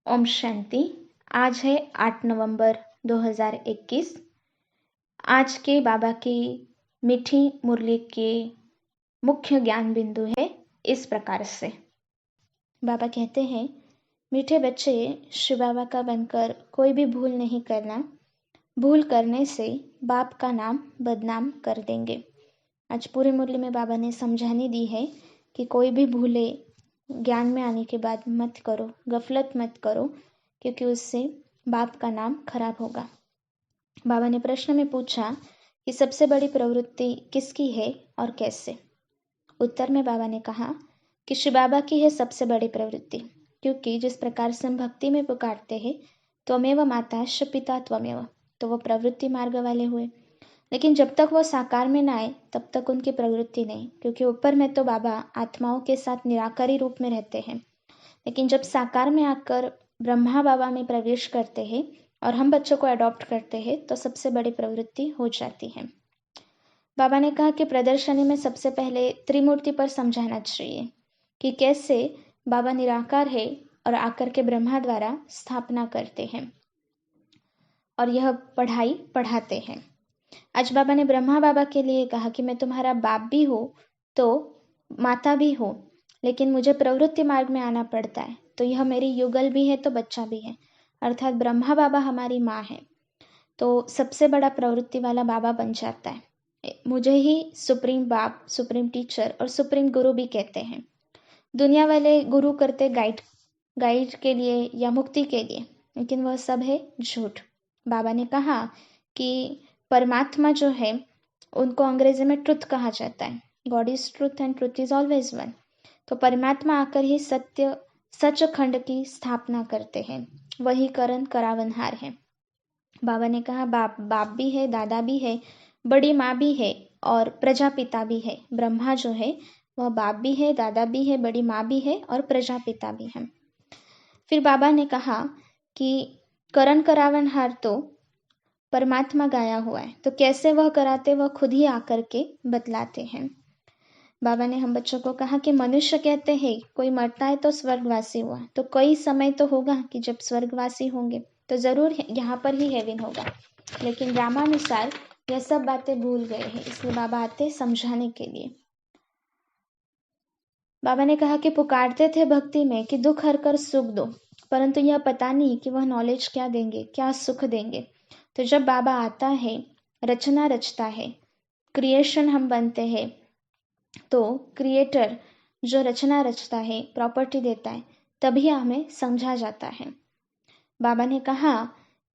ओम शांति। आज है 8 नवंबर 2021। आज के बाबा की मीठी मुरली के मुख्य ज्ञान बिंदु है इस प्रकार से। बाबा कहते हैं, मीठे बच्चे, शिव बाबा का बनकर कोई भी भूल नहीं करना। भूल करने से बाप का नाम बदनाम कर देंगे। आज पूरी मुरली में बाबा ने समझाने दी है कि कोई भी भूले ज्ञान में आने के बाद मत करो, गफलत मत करो, क्योंकि उससे बाप का नाम खराब होगा। बाबा ने प्रश्न में पूछा कि सबसे बड़ी प्रवृत्ति किसकी है और कैसे। उत्तर में बाबा ने कहा कि शिव बाबा की है सबसे बड़ी प्रवृत्ति, क्योंकि जिस प्रकार से हम भक्ति में पुकारते हैं, त्वमेव माता श पिता त्वमेव, तो वो प्रवृत्ति मार्ग वाले हुए। लेकिन जब तक वो साकार में ना आए तब तक उनकी प्रवृत्ति नहीं, क्योंकि ऊपर में तो बाबा आत्माओं के साथ निराकारी रूप में रहते हैं। लेकिन जब साकार में आकर ब्रह्मा बाबा में प्रवेश करते हैं और हम बच्चों को अडॉप्ट करते हैं, तो सबसे बड़ी प्रवृत्ति हो जाती है। बाबा ने कहा कि प्रदर्शनी में सबसे पहले त्रिमूर्ति पर समझाना चाहिए कि कैसे बाबा निराकार है और आकर के ब्रह्मा द्वारा स्थापना करते हैं और यह पढ़ाई पढ़ाते हैं। आज बाबा ने ब्रह्मा बाबा के लिए कहा कि मैं तुम्हारा बाप भी हूँ तो माता भी हूँ, लेकिन मुझे प्रवृत्ति मार्ग में आना पड़ता है, तो यह मेरी युगल भी है तो बच्चा भी है, अर्थात ब्रह्मा बाबा हमारी माँ है। तो सबसे बड़ा प्रवृत्ति वाला बाबा बन जाता है। मुझे ही सुप्रीम बाप, सुप्रीम टीचर और सुप्रीम गुरु भी कहते हैं। दुनिया वाले गुरु करते गाइड के लिए या मुक्ति के लिए, लेकिन वह सब है झूठ। बाबा ने कहा कि परमात्मा जो है उनको अंग्रेजी में ट्रुथ कहा जाता है। God is truth and truth is always one. तो परमात्मा आकर ही सत्य सच खंड की स्थापना करते हैं, वही करण करावनहार है। बाबा ने कहा बाप भी है, दादा भी है, बड़ी माँ भी है और प्रजापिता भी है। ब्रह्मा जो है वह बाप भी है, दादा भी है, बड़ी माँ भी है और प्रजापिता भी है। फिर बाबा ने कहा कि करण करावनहार तो परमात्मा गाया हुआ है, तो कैसे वह कराते वह खुद ही आकर के बतलाते हैं। बाबा ने हम बच्चों को कहा कि मनुष्य कहते हैं कोई मरता है तो स्वर्गवासी हुआ, तो कोई समय तो होगा कि जब स्वर्गवासी होंगे तो जरूर यहाँ पर ही हेवन होगा। लेकिन रामानुसार यह सब बातें भूल गए हैं, इसलिए बाबा आते समझाने के लिए। बाबा ने कहा कि पुकारते थे भक्ति में कि दुख हर कर सुख दो, परंतु यह पता नहीं कि वह नॉलेज क्या देंगे, क्या सुख देंगे। तो जब बाबा आता है, रचना रचता है, क्रिएशन हम बनते हैं, तो क्रिएटर जो रचना रचता है, प्रॉपर्टी देता है, तभी हमें समझा जाता है। बाबा ने कहा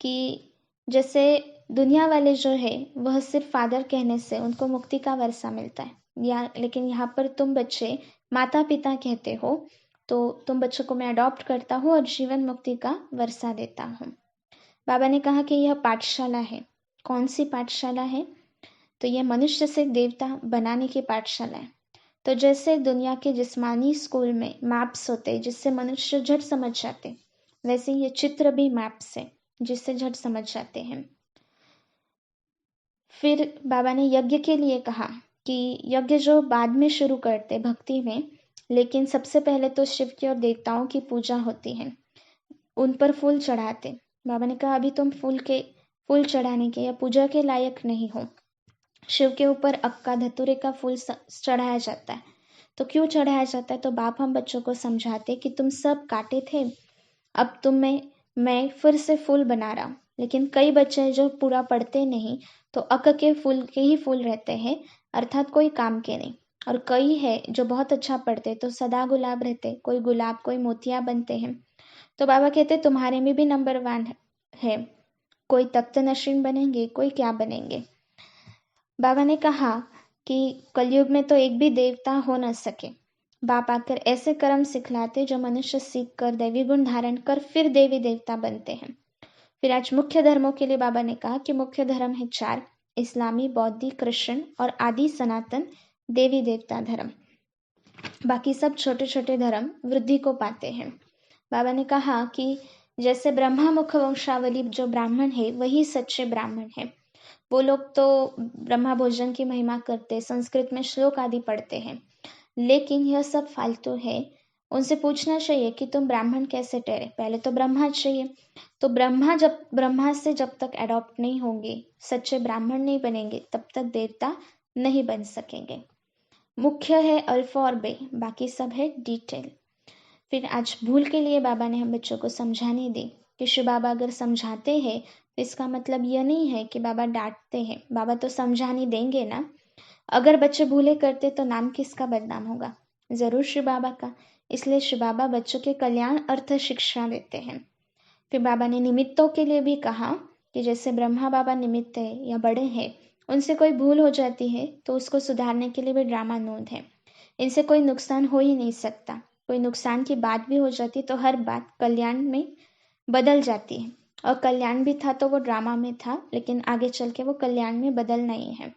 कि जैसे दुनिया वाले जो है वह सिर्फ फादर कहने से उनको मुक्ति का वर्षा मिलता है, लेकिन यहाँ पर तुम बच्चे माता पिता कहते हो, तो तुम बच्चों को मैं अडॉप्ट करता हूँ और जीवन मुक्ति का वर्षा देता हूँ। बाबा ने कहा कि यह पाठशाला है। कौन सी पाठशाला है? तो यह मनुष्य से देवता बनाने की पाठशाला है। तो जैसे दुनिया के जिस्मानी स्कूल में मैप्स होते जिससे मनुष्य झट समझ जाते, वैसे ये चित्र भी मैप्स है जिससे झट समझ जाते हैं। फिर बाबा ने यज्ञ के लिए कहा कि यज्ञ जो बाद में शुरू करते भक्ति में, लेकिन सबसे पहले तो शिव की और देवताओं की पूजा होती है, उन पर फूल चढ़ाते। बाबा ने कहा अभी तुम फूल चढ़ाने के या पूजा के लायक नहीं हो। शिव के ऊपर अक्का धतूरे का फूल चढ़ाया जाता है। तो क्यों चढ़ाया जाता है? तो बाप हम बच्चों को समझाते कि तुम सब काटे थे, अब मैं फिर से फूल बना रहा हूँ। लेकिन कई बच्चे जो पूरा पढ़ते नहीं, तो अक के फूल के ही फूल रहते हैं, अर्थात कोई काम के नहीं। और कई है जो बहुत अच्छा पढ़ते, तो सदा गुलाब रहते, कोई गुलाब कोई मोतिया बनते हैं। तो बाबा कहते तुम्हारे में भी नंबर 1 है, कोई तख्त नशीन बनेंगे, कोई क्या बनेंगे। बाबा ने कहा कि कलयुग में तो एक भी देवता हो न सके। बाप आकर ऐसे कर्म सिखलाते जो मनुष्य सीख कर दैवी गुण धारण कर फिर देवी देवता बनते हैं। फिर आज मुख्य धर्मों के लिए बाबा ने कहा कि मुख्य धर्म है 4, इस्लामी, बौद्धी, क्रिश्चियन और आदि सनातन देवी देवता धर्म। बाकी सब छोटे छोटे धर्म वृद्धि को पाते हैं। बाबा ने कहा कि जैसे ब्रह्मा मुख वंशावली जो ब्राह्मण है वही सच्चे ब्राह्मण है। वो लोग तो ब्रह्मा भोजन की महिमा करते, संस्कृत में श्लोक आदि पढ़ते हैं, लेकिन यह सब फालतू है। उनसे पूछना चाहिए कि तुम ब्राह्मण कैसे ठहरे। पहले तो ब्रह्मा चाहिए। तो ब्रह्मा से जब तक अडॉप्ट नहीं होंगे, सच्चे ब्राह्मण नहीं बनेंगे, तब तक देवता नहीं बन सकेंगे। मुख्य है अल्फा और बे, बाकी सब है डिटेल। फिर आज भूल के लिए बाबा ने हम बच्चों को समझाने दी कि शिव बाबा अगर समझाते हैं तो इसका मतलब यह नहीं है कि बाबा डांटते हैं। बाबा तो समझाने देंगे ना। अगर बच्चे भूले करते तो नाम किसका बदनाम होगा? जरूर शिव बाबा का। इसलिए शिव बाबा बच्चों के कल्याण अर्थ शिक्षा देते हैं। फिर बाबा ने निमित्तों के लिए भी कहा कि जैसे ब्रह्मा बाबा निमित्त है या बड़े हैं, उनसे कोई भूल हो जाती है तो उसको सुधारने के लिए भी ड्रामा नोट है। इनसे कोई नुकसान हो ही नहीं सकता। कोई नुकसान की बात भी हो जाती तो हर बात कल्याण में बदल जाती है। और कल्याण भी था तो वो ड्रामा में था, लेकिन आगे चल के वो कल्याण में बदलना ही है।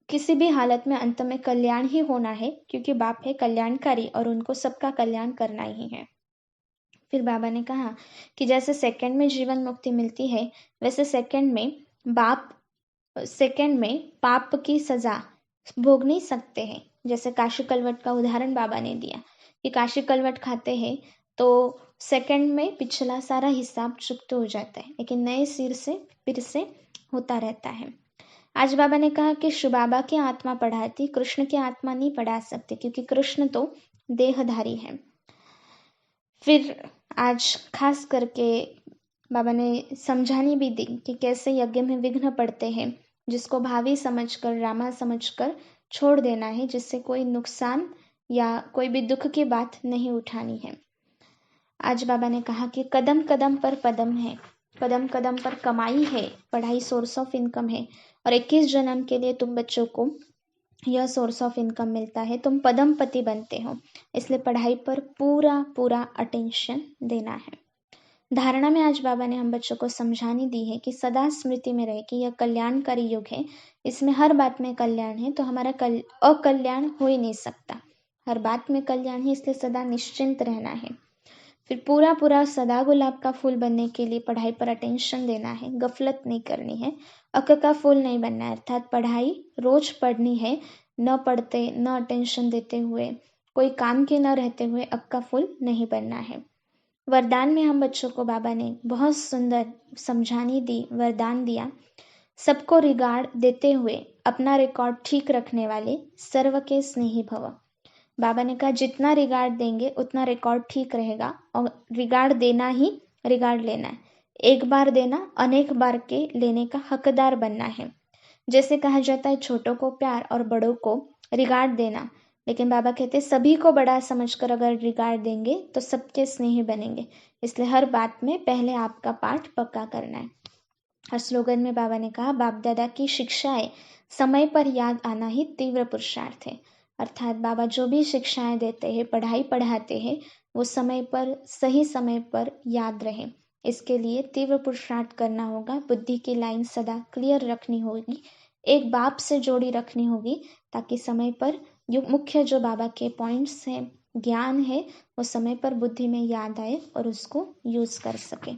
किसी भी हालत में अंत में कल्याण ही होना है, क्योंकि बाप है कल्याणकारी और उनको सबका कल्याण करना ही है। फिर बाबा ने कहा कि जैसे सेकंड में जीवन मुक्ति मिलती है, वैसे सेकंड में पाप की सजा भोग नहीं सकते हैं। जैसे काशी कलवट का उदाहरण बाबा ने दिया कि काशी कलवट खाते हैं तो सेकंड में पिछला सारा हिसाब चुकता हो जाता है, लेकिन नए सिर से फिर से होता रहता है। आज बाबा ने कहा कि शिव बाबा की आत्मा पढ़ाती, कृष्ण की आत्मा नहीं पढ़ा सकती, क्योंकि कृष्ण तो देहधारी है। फिर आज खास करके बाबा ने समझानी भी दी कि कैसे यज्ञ में विघ्न पड़ते हैं, जिसको भावी समझकर, रामा समझकर छोड़ देना है, जिससे कोई नुकसान या कोई भी दुख की बात नहीं उठानी है। आज बाबा ने कहा कि कदम कदम पर पदम है, कदम कदम पर कमाई है, पढ़ाई सोर्स ऑफ इनकम है, और 21 जन्म के लिए तुम बच्चों को यह सोर्स ऑफ इनकम मिलता है, तुम पदमपति बनते हो। इसलिए पढ़ाई पर पूरा पूरा अटेंशन देना है। धारणा में आज बाबा ने हम बच्चों को समझानी दी है कि सदा स्मृति में रहे कि यह कल्याणकारी युग है, इसमें हर बात में कल्याण है, तो हमारा अकल्याण हो ही नहीं सकता। हर बात में कल्याण है, इसलिए सदा निश्चिंत रहना है। फिर पूरा पूरा सदा गुलाब का फूल बनने के लिए पढ़ाई पर अटेंशन देना है, गफलत नहीं करनी है, अक का फूल नहीं बनना है। अर्थात पढ़ाई रोज पढ़नी है, न पढ़ते न अटेंशन देते हुए, कोई काम के न रहते हुए अक का फूल नहीं बनना है। वरदान में हम बच्चों को बाबा ने बहुत सुंदर समझानी दी, वरदान दिया। सबको रिगार्ड देते हुए अपना रिकॉर्ड ठीक रखने वाले सर्व के स्नेही भव। बाबा ने कहा जितना रिगार्ड देंगे उतना रिकॉर्ड ठीक रहेगा, और रिगार्ड देना ही रिगार्ड लेना है। एक बार देना, अनेक बार के लेने का हकदार बनना है। जैसे कहा जाता है छोटों को प्यार और बड़ों को रिगार्ड देना, लेकिन बाबा कहते हैं सभी को बड़ा समझकर अगर रिगार्ड देंगे तो सबके स्नेही बनेंगे। इसलिए हर बात में पहले आपका पाठ पक्का करना है। और स्लोगन में बाबा ने कहा बाप दादा की शिक्षाएं समय पर याद आना ही तीव्र पुरुषार्थ है। अर्थात बाबा जो भी शिक्षाएं देते हैं, पढ़ाई पढ़ाते हैं, वो समय पर, सही समय पर याद रहे। इसके लिए तीव्र पुरुषार्थ करना होगा। बुद्धि की लाइन सदा क्लियर रखनी होगी, एक बाप से जोड़ी रखनी होगी, ताकि समय पर मुख्य जो बाबा के पॉइंट्स हैं, ज्ञान है, वो समय पर बुद्धि में याद आए और उसको यूज कर सके।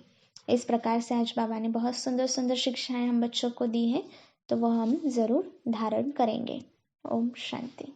इस प्रकार से आज बाबा ने बहुत सुंदर सुंदर शिक्षाएं हम बच्चों को दी हैं, तो वह हम जरूर धारण करेंगे। ओम शांति।